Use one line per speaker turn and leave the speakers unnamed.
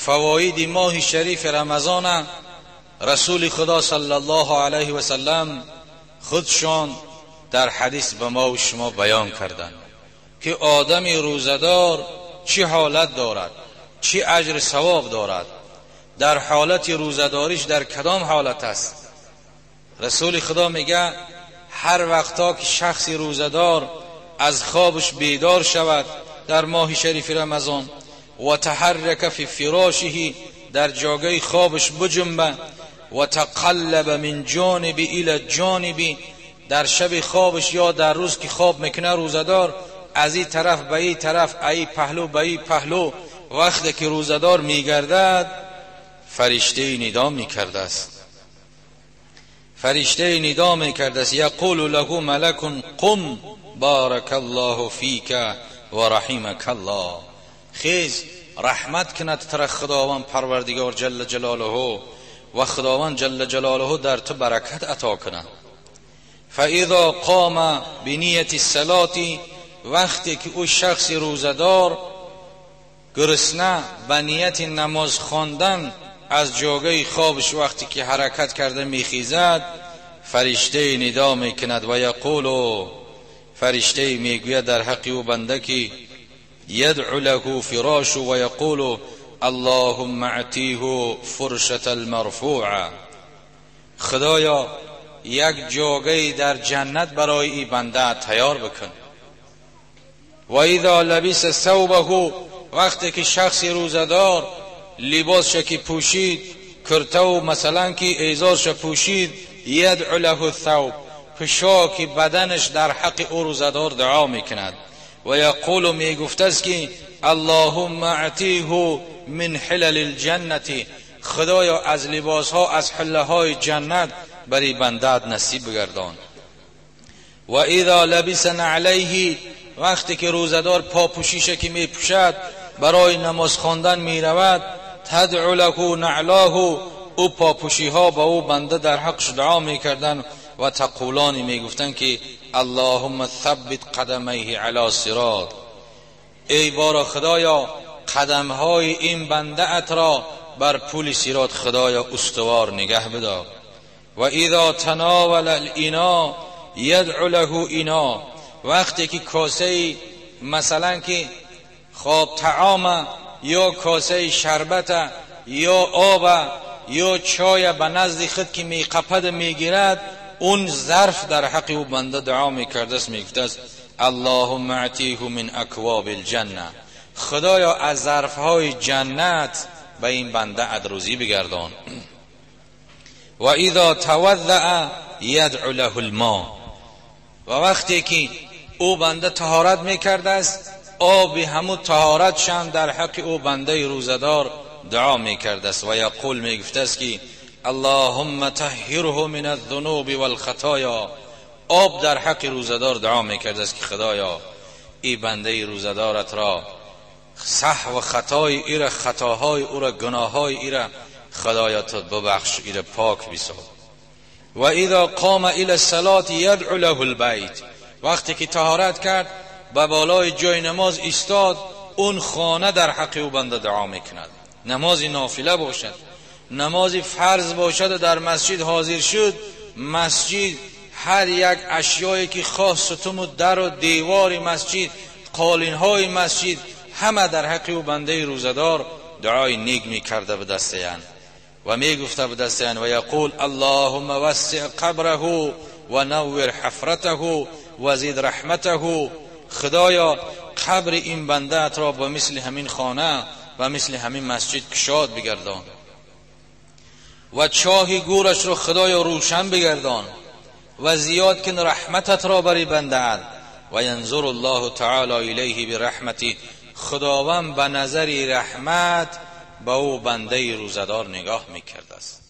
فواید ماه شریف رمضان رسول خدا صلی الله علیه و سلم خودشان در حدیث به ما و شما بیان کردند که آدمی روزدار چه حالت دارد، چه اجر ثواب دارد، در حالت روزداریش در کدام حالت است. رسول خدا میگه هر وقتا که شخصی روزدار از خوابش بیدار شود در ماه شریف رمضان و تحرک فی فراشه، در جاگه خوابش بجنبه، و تقلب من جانب الى جانب، در شب خوابش یا در روز که خواب میکنه روزدار از این طرف به این طرف، ای پهلو به این پهلو، وقتی که روزدار میگردد فرشته ندا میکرده است، فرشته ندا میکرده است، یقول له ملک قم بارک الله فیک و رحمک الله، خیز رحمت کند تر خداوند پروردگار جل جلاله و خداوند جل جلاله در تو برکت عطا کند. فاذا قام بنیت الصلاة، وقتی که او شخص روزدار گرسنه به نیت نماز خواندن از جاگه خوابش وقتی که حرکت کرده میخیزد، فرشته ندا میکند و یقول، فرشته میگوید در حق او بنده که یدعو له فراش و یقول اللهم اعطیه فرشة المرفوعه، خدایا یک جاگه در جنت برای این بنده تیار بکن. و اذا لبس ثوبه، وقتی که شخص روزدار لباسش که پوشید، کرتو مثلا که ازارش پوشید، یدعو له الثوب، پوشاک بدنش در حق او روزدار دعا میکند و یقول، میگفته است که اللهم اعطیه من حلل الجنة، خدایا از لباس ها از حله های جنت برای بندت نصیب بگردان. و اذا لبس نعلیه، وقتی که روزدار پاپوشیش که می پوشد برای نماز خواندن می رود، تدعو له نعلاه، او پاپوشی ها با او بنده در حقش دعا می کردن و تقولانی می گفتن که اللهم ثبت قدمیه علی صراط، ای بارا خدایا قدم های این بنده ات را بر پول صراط خدایا استوار نگه بدار. و اذا تناول الاناء یدعو له اینا، وقتی که کاسه مثلا که خواب طعام یا کاسه شربت یا آب یا چای به نزد خود که میقپد میگیرد، اون ظرف در حق او بنده دعا میکرده است، میگفته است اللهم اعطیه من اکواب الجنه، خدایا از ظرفهای جنت به این بنده ادروزی بگردان. و اذا توضأ یدعو له الماء، و وقتی که او بنده طهارت میکرده است، آب همون طهارت شان در حق او بنده روزدار دعا میکرده است و یقول، میگفته است که اللهم طهره من الذنوب والخطایا، آب در حق روزدار دعا میکرده است که خدایا ای بنده روزدارت را سهو و خطای ایره، خطاهای او را، گناههای ایره خدایا تو ببخش، ایره پاک بساز. و اذا قام الى الصلاة یدعو له البیت، وقتی که طهارت کرد به بالای جای نماز ایستاد، اون خانه در حق او بنده دعا میکند. نماز نافله باشد، نماز فرض باشد، در مسجد حاضر شد، مسجد هر یک اشیایی که خاص ستم و در و دیوار مسجد، قالین های مسجد، همه در حق او بنده روزدار دعای نیک میکرده به دستیان و میگفته به دستیان و یقول اللهم وسع قبره و نور حفرته و زید رحمته، خدایا قبر این بنده ات را با مثل همین خانه و مثل همین مسجد کشاد بگردان و چاه گورش را خدایا روشن بگردان و زیاد کن رحمتت را بری بنده ات. و ینظر الله تعالی الیه برحمتی، خداوند به نظر رحمت به او بنده روزدار نگاه میکرده است.